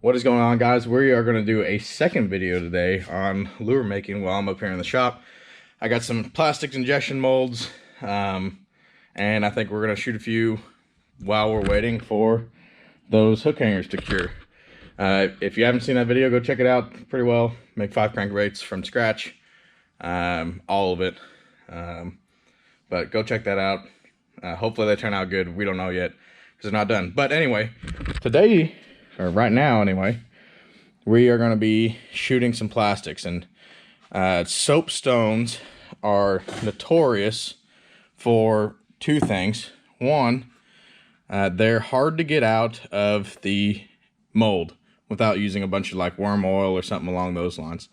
What is going on, guys? We are going to do a second video today on lure making while I'm up here in the shop. I got some plastics injection molds, and I think we're going to shoot a few while we're waiting for those hook hangers to cure. If you haven't seen that video, go check it out. Pretty well. Make 5 crankbaits from scratch, all of it. But go check that out. Hopefully they turn out good. We don't know yet because they're not done. But anyway, today, or right now anyway, we are going to be shooting some plastics. And soapstones are notorious for two things. One, they're hard to get out of the mold without using a bunch of like worm oil or something along those lines.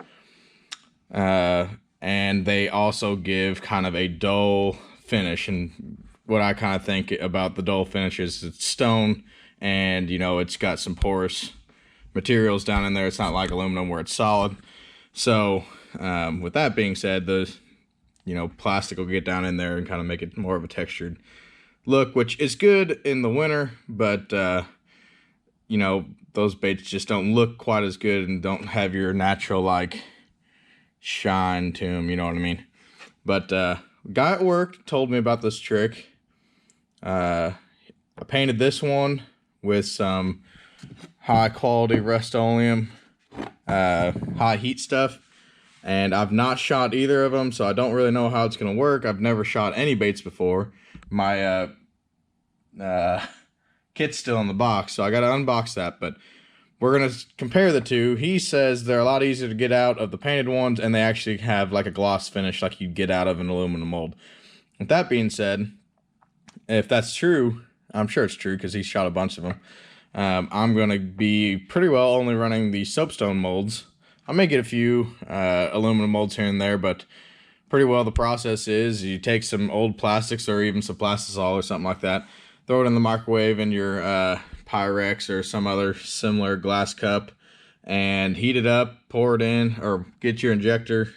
And they also give kind of a dull finish. And what I kind of think about the dull finish is it's stone, and you know, it's got some porous materials down in there. It's not like aluminum where it's solid. So with that being said, the plastic will get down in there and kind of make it more of a textured look, which is good in the winter, but those baits just don't look quite as good and don't have your natural like shine to them, you know what I mean? But guy at work told me about this trick. I painted this one with some high quality Rust-Oleum high heat stuff, and I've not shot either of them, so I don't really know how it's gonna work. I've never shot any baits before. My kit's still in the box, so I gotta unbox that, but we're gonna compare the two. He says they're a lot easier to get out of the painted ones, and they actually have like a gloss finish like you'd get out of an aluminum mold. With that being said, if that's true, I'm sure it's true because he shot a bunch of them. I'm going to be pretty well only running the soapstone molds. I may get a few aluminum molds here and there, but pretty well the process is you take some old plastics or even some plastisol or something like that, throw it in the microwave in your Pyrex or some other similar glass cup, and heat it up, pour it in, or get your injector,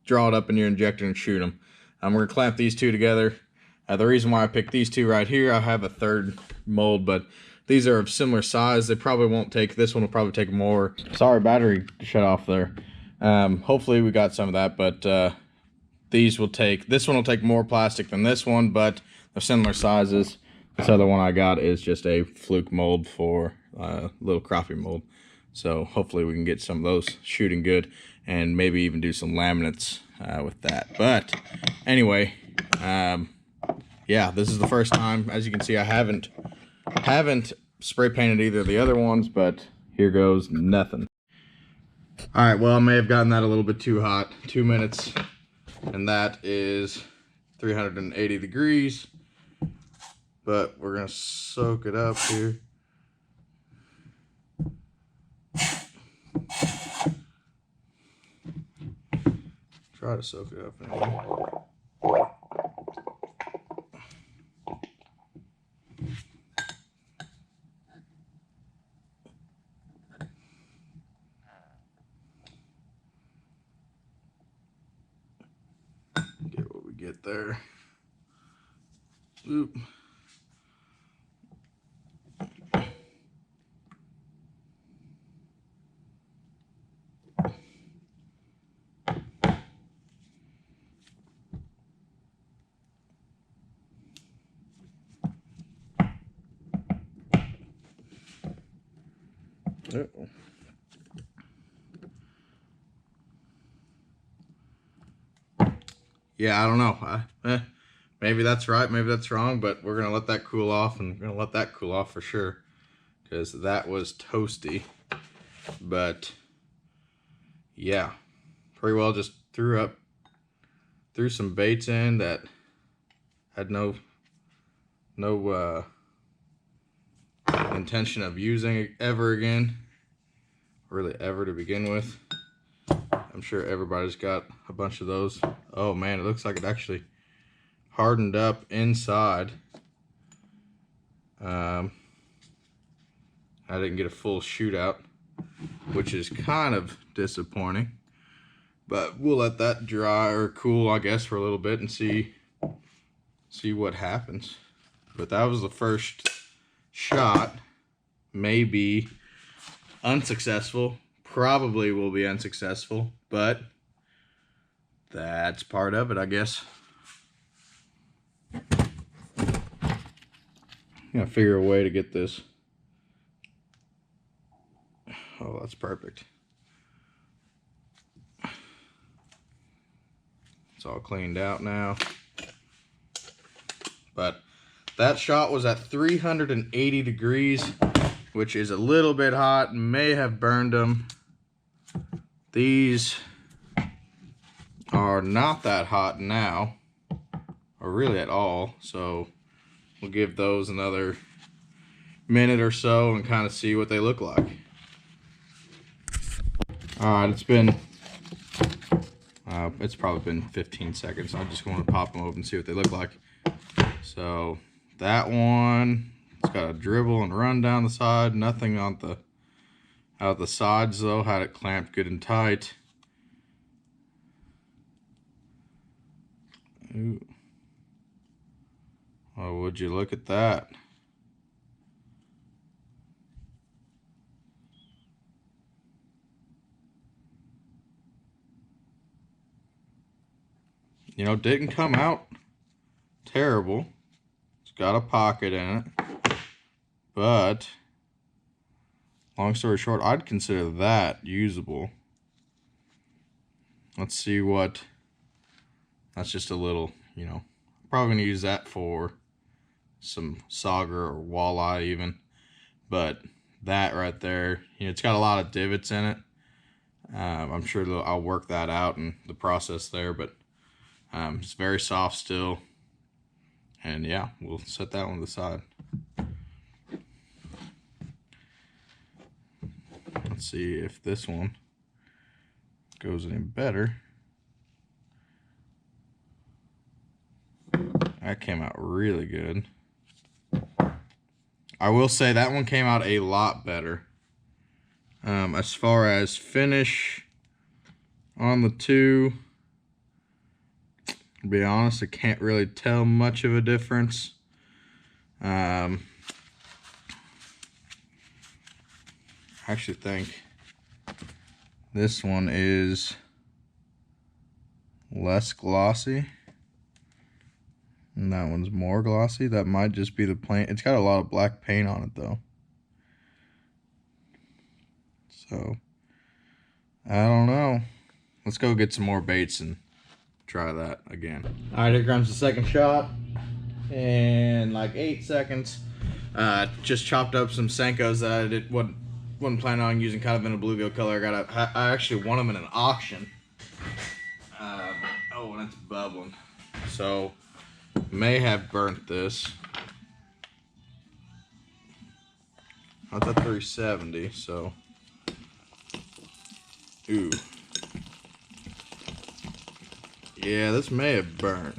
draw it up in your injector and shoot them. We're going to clamp these two together. The reason why I picked these two right here, I have a third mold, but these are of similar size. They probably won't take, this one will probably take more. Sorry, battery shut off there. Hopefully we got some of that, but these will take, this one will take more plastic than this one, but they're similar sizes. This other one I got is just a fluke mold for little crappie mold. So hopefully we can get some of those shooting good and maybe even do some laminates with that. But anyway, yeah, this is the first time. As you can see, I haven't spray painted either of the other ones, but here goes nothing. All right, well, I may have gotten that a little bit too hot. 2 minutes, and that is 380 degrees. But we're gonna soak it up here. Try to soak it up anyway. Get what we get there. Oop. Yeah, I don't know. Maybe that's right, maybe that's wrong, but we're gonna let that cool off, and we're gonna let that cool off for sure, because that was toasty. But yeah, pretty well just threw some baits in that had no intention of using it ever again, really ever to begin with. I'm sure everybody's got a bunch of those. Oh man, it looks like it actually hardened up inside. I didn't get a full shootout, which is kind of disappointing, but we'll let that dry or cool, I guess, for a little bit and see what happens. But that was the first shot. Maybe unsuccessful. Probably will be unsuccessful, but that's part of it, I guess. Gotta figure a way to get this. Oh, that's perfect. It's all cleaned out now. But that shot was at 380 degrees, which is a little bit hot. May have burned them. These are not that hot now, or really at all. So we'll give those another minute or so and kind of see what they look like. Alright, it's probably been 15 seconds. I just want to pop them open and see what they look like. So that one, it's got a dribble and run down the side. Nothing on out the sides though. Had it clamped good and tight. Ooh. Oh, would you look at that? You know, didn't come out terrible. It's got a pocket in it. But, long story short, I'd consider that usable. Let's see what... That's just a little, you know, probably going to use that for some sauger or walleye even. But that right there, you know, it's got a lot of divots in it. I'm sure I'll work that out in the process there, but it's very soft still. And yeah, we'll set that one to the side. Let's see if this one goes any better. That came out really good. I will say that one came out a lot better. As far as finish on the two, to be honest, I can't really tell much of a difference. I actually think this one is less glossy. And that one's more glossy. That might just be the paint. It's got a lot of black paint on it though. So, I don't know. Let's go get some more baits and try that again. Alright, here comes the second shot. In like 8 seconds. Just chopped up some Senkos that I wasn't planning on using, kind of in a bluegill color. I actually won them in an auction. Oh, and it's bubbling. So, may have burnt this. That's a 370, so. Ooh. Yeah, this may have burnt.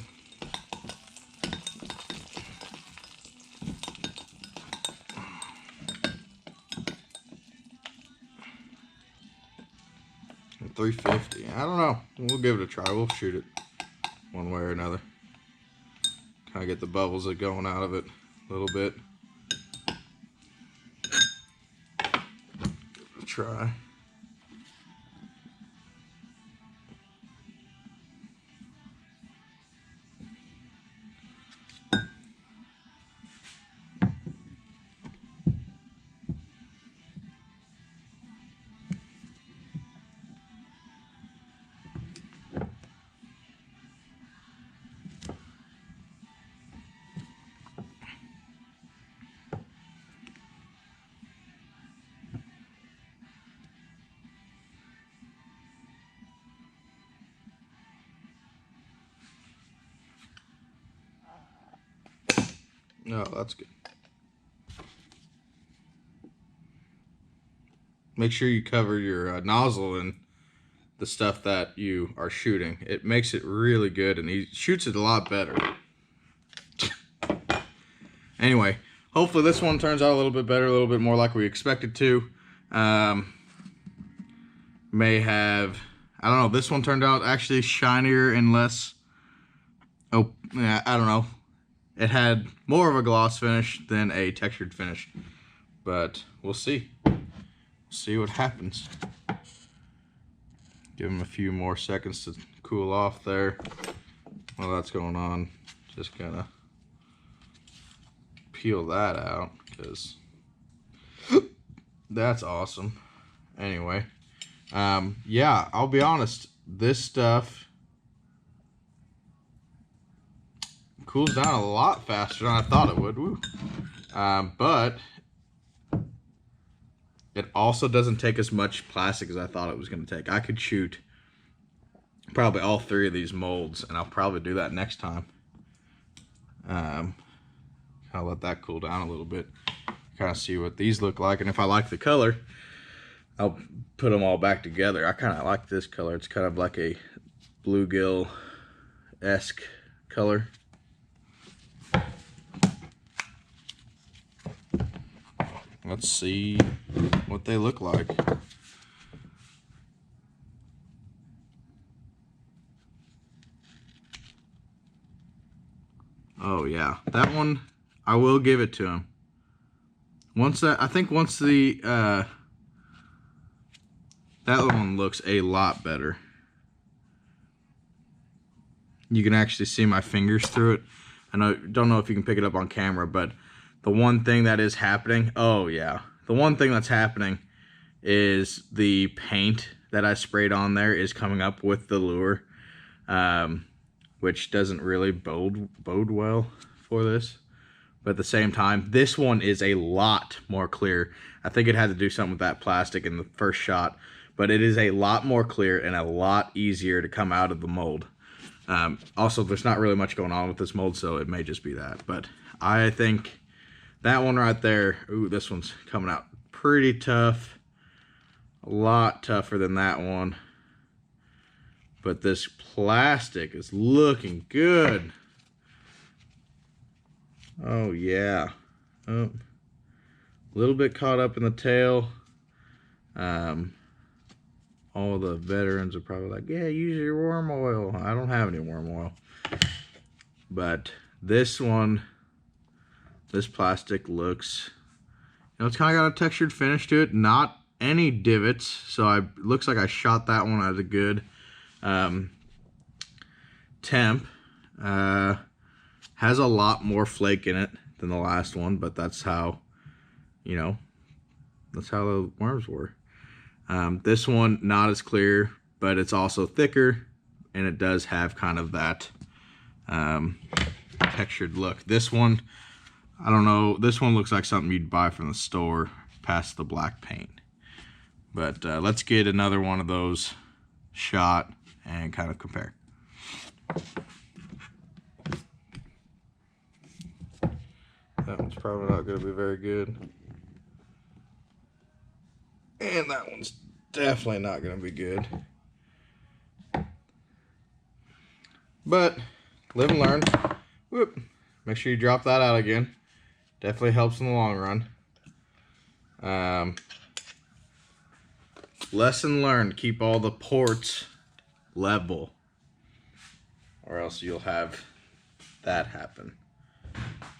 A 350. I don't know. We'll give it a try. We'll shoot it one way or another. Kind of get the bubbles that going out of it a little bit. Give it a try. No, that's good. Make sure you cover your nozzle in the stuff that you are shooting. It makes it really good, and he shoots it a lot better. Anyway, hopefully this one turns out a little bit better, a little bit more like we expected to. May have, I don't know, this one turned out actually shinier and less, oh, yeah, I don't know. It had more of a gloss finish than a textured finish, but we'll see. see what happens. Give them a few more seconds to cool off there. While that's going on, just gonna peel that out because that's awesome. Anyway, yeah, I'll be honest, this stuff cools down a lot faster than I thought it would. Woo. But it also doesn't take as much plastic as I thought it was going to take. I could shoot probably all 3 of these molds, and I'll probably do that next time. I'll let that cool down a little bit, kind of see what these look like, and if I like the color, I'll put them all back together. I kind of like this color. It's kind of like a bluegill-esque color. Let's see what they look like. Oh yeah, that one, I will give it to him. I think once the, that one looks a lot better. You can actually see my fingers through it. Don't know if you can pick it up on camera, but the one thing that is happening, oh yeah, the one thing that's happening is the paint that I sprayed on there is coming up with the lure, which doesn't really bode well for this. But at the same time, this one is a lot more clear. I think it had to do something with that plastic in the first shot, but it is a lot more clear and a lot easier to come out of the mold. Also, there's not really much going on with this mold, so it may just be that. But I think that one right there, ooh, this one's coming out pretty tough. A lot tougher than that one. But this plastic is looking good. Oh, yeah. Oh, a little bit caught up in the tail. All the veterans are probably like, yeah, use your worm oil. I don't have any worm oil. But this one, this plastic looks, you know, it's kind of got a textured finish to it. Not any divots. So it looks like I shot that one at a good temp. Has a lot more flake in it than the last one, but that's how, you know, that's how the worms were. This one, not as clear, but it's also thicker, and it does have kind of that textured look. This one, I don't know, this one looks like something you'd buy from the store past the black paint. But let's get another one of those shot and kind of compare. That one's probably not going to be very good. And that one's definitely not going to be good. But live and learn. Whoop. Make sure you drop that out again. Definitely helps in the long run. Lesson learned. Keep all the ports level, or else you'll have that happen.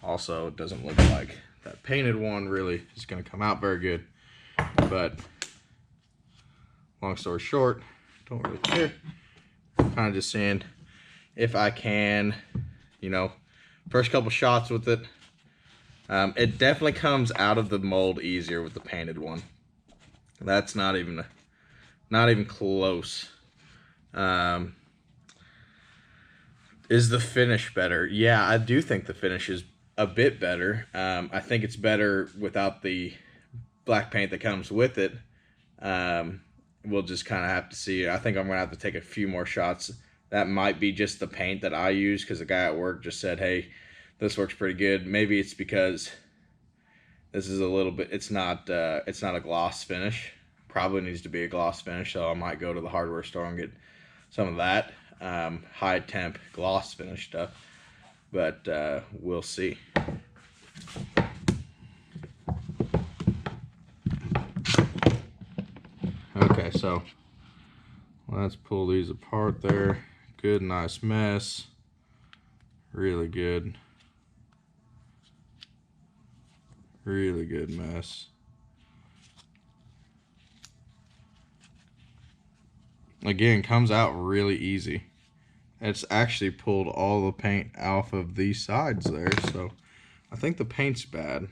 Also, it doesn't look like that painted one really is going to come out very good. But long story short, don't really care. Kind of just saying, if I can, you know, first couple shots with it, it definitely comes out of the mold easier with the painted one. That's not even close. Is the finish better? Yeah, I do think the finish is a bit better. I think it's better without the black paint that comes with it. We'll just kind of have to see. I think I'm gonna have to take a few more shots. That might be just the paint that I use, because the guy at work just said, hey, this works pretty good. Maybe it's because this is a little bit, it's not a gloss finish. Probably needs to be a gloss finish, so I might go to the hardware store and get some of that high temp gloss finish stuff. But we'll see. Okay, so let's pull these apart there. Good, nice mess. Really good. Really good mess. Again, comes out really easy. It's actually pulled all the paint off of these sides there, so I think the paint's bad.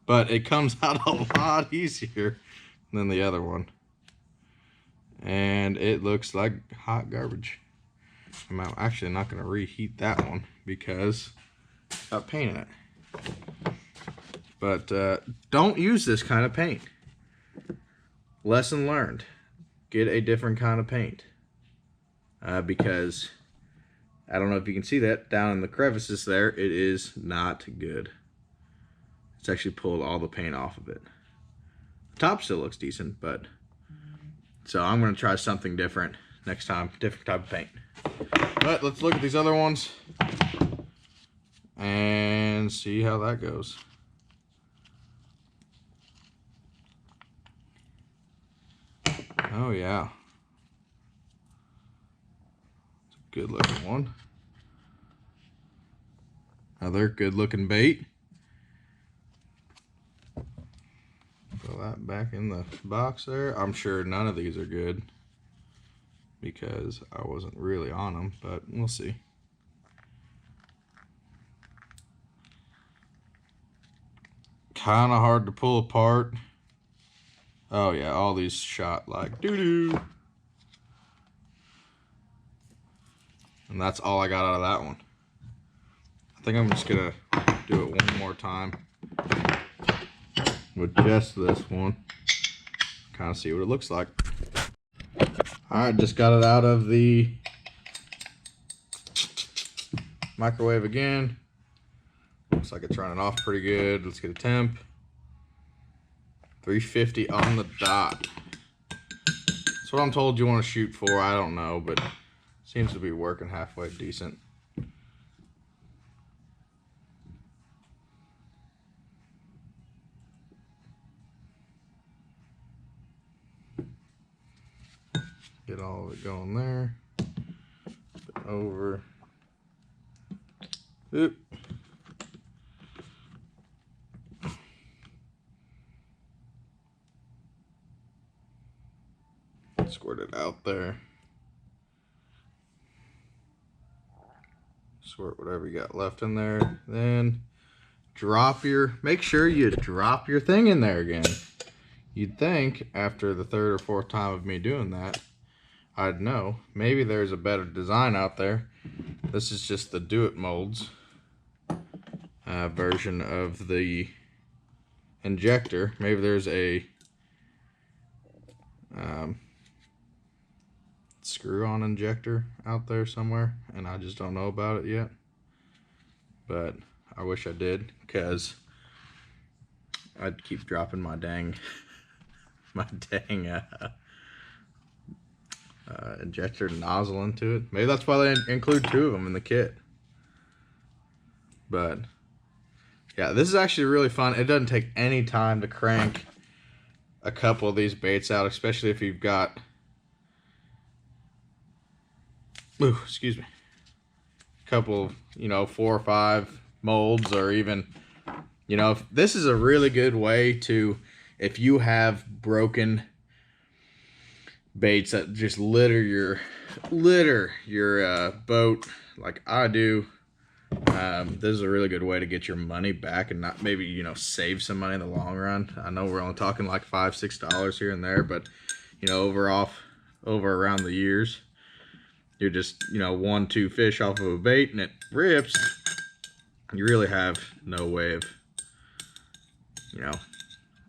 But it comes out a lot easier than the other one. And it looks like hot garbage. I'm actually not going to reheat that one because it's got paint in it. But don't use this kind of paint. Lesson learned. Get a different kind of paint. Because I don't know if you can see that down in the crevices there, it is not good. It's actually pulled all the paint off of it. The top still looks decent, but so I'm going to try something different next time, different type of paint. But let's look at these other ones and see how that goes. Oh yeah, it's a good looking one. Another good looking bait. Throw that back in the box there. I'm sure none of these are good because I wasn't really on them, but we'll see. Kind of hard to pull apart. Oh yeah, all these shot like doo-doo. And that's all I got out of that one. I think I'm just gonna do it one more time with just this one. Kind of see what it looks like. Alright, just got it out of the microwave again. Looks like it's running off pretty good. Let's get a temp. 350 on the dot. That's what I'm told you want to shoot for. I don't know, but seems to be working halfway decent. Get all of it going there. Over. Oop. Squirt it out there. Squirt whatever you got left in there. Then make sure you drop your thing in there again. You'd think after the third or fourth time of me doing that, I'd know. Maybe there's a better design out there. This is just the Do It Molds version of the injector. Maybe there's a screw-on injector out there somewhere, and I just don't know about it yet. But I wish I did, because I'd keep dropping my dang injector nozzle into it. Maybe that's why they include two of them in the kit. But yeah, this is actually really fun. It doesn't take any time to crank a couple of these baits out, especially if you've got, ooh, excuse me, a couple, 4 or 5 molds, or even, this is a really good way to, if you have broken baits that just litter your boat like I do. This is a really good way to get your money back and not maybe save some money in the long run. I know we're only talking like $5-6 here and there, but over around the years, you're just 1-2 fish off of a bait and it rips. You really have no way of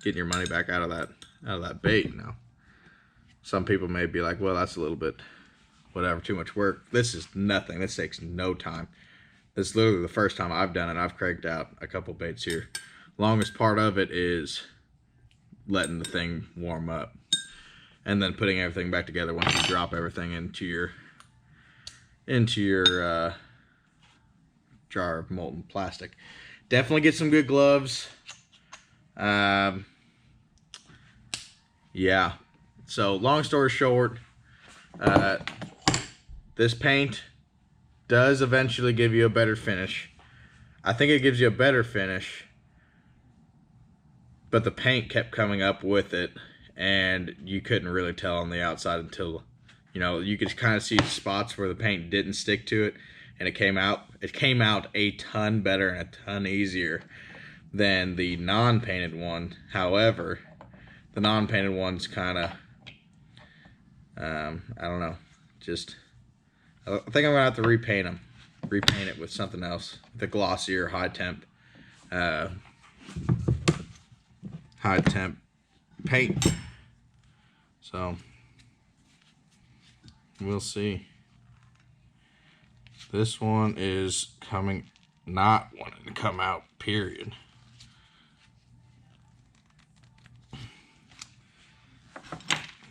getting your money back out of that bait. Now some people may be like, well, that's a little bit whatever, too much work. This is nothing. This takes no time. This is literally the first time I've done it. I've cranked out a couple baits here. Longest part of it is letting the thing warm up and then putting everything back together once you drop everything into your jar of molten plastic. Definitely get some good gloves. Yeah. So long story short, this paint does eventually give you a better finish. I think it gives you a better finish, but the paint kept coming up with it, and you couldn't really tell on the outside until You know, you could kind of see spots where the paint didn't stick to it, and it came out a ton better and a ton easier than the non-painted one. However, the non-painted one's kind of, I don't know, just, I think I'm gonna have to repaint it with something else, the glossier high temp paint. So we'll see. This one is not wanting to come out, period.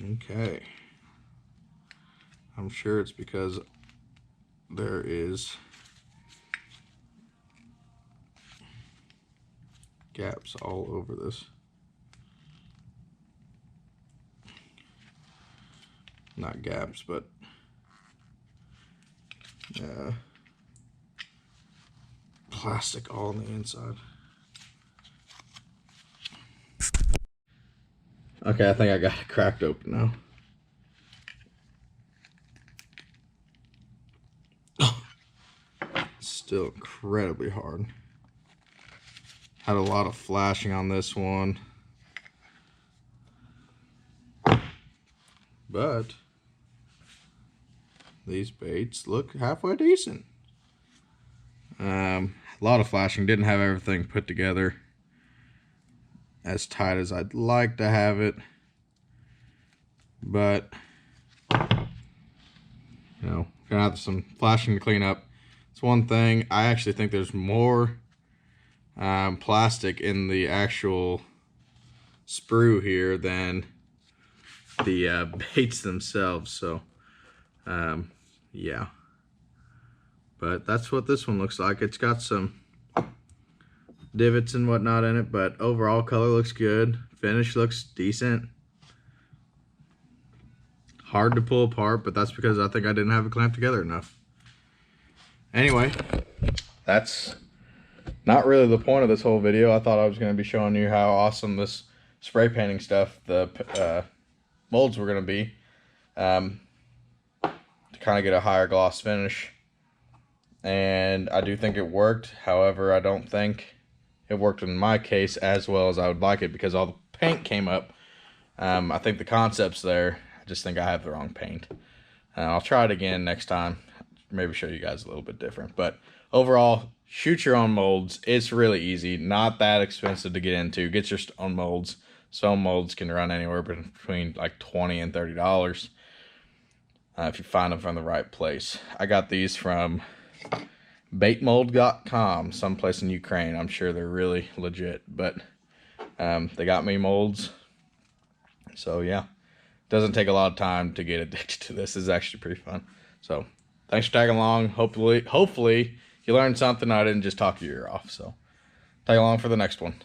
Okay. I'm sure it's because there is gaps all over this. Not gaps, but plastic all on the inside. Okay, I think I got it cracked open now. Still incredibly hard. Had a lot of flashing on this one, but these baits look halfway decent. A lot of flashing, didn't have everything put together as tight as I'd like to have it, but you know, gonna have some flashing to clean up. It's one thing. I actually think there's more plastic in the actual sprue here than the baits themselves, so yeah, but that's what this one looks like. It's got some divots and whatnot in it, but overall color looks good, finish looks decent. Hard to pull apart, but that's because I think I didn't have it clamped together enough. Anyway, that's not really the point of this whole video. I thought I was going to be showing you how awesome this spray painting stuff, the molds were going to be, to kind of get a higher gloss finish. And I do think it worked. However, I don't think it worked in my case as well as I would like it, because all the paint came up. I think the concept's there. I just think I have the wrong paint. I'll try it again next time. Maybe show you guys a little bit different. But overall, shoot your own molds. It's really easy. Not that expensive to get into. Get your own molds. Some molds can run anywhere between like $20 and $30 if you find them from the right place. I got these from baitmold.com, someplace in Ukraine. I'm sure they're really legit, but they got me molds. So yeah, doesn't take a lot of time to get addicted to this. It's actually pretty fun. So thanks for tagging along. Hopefully you learned something. I didn't just talk your ear off. So tag along for the next one.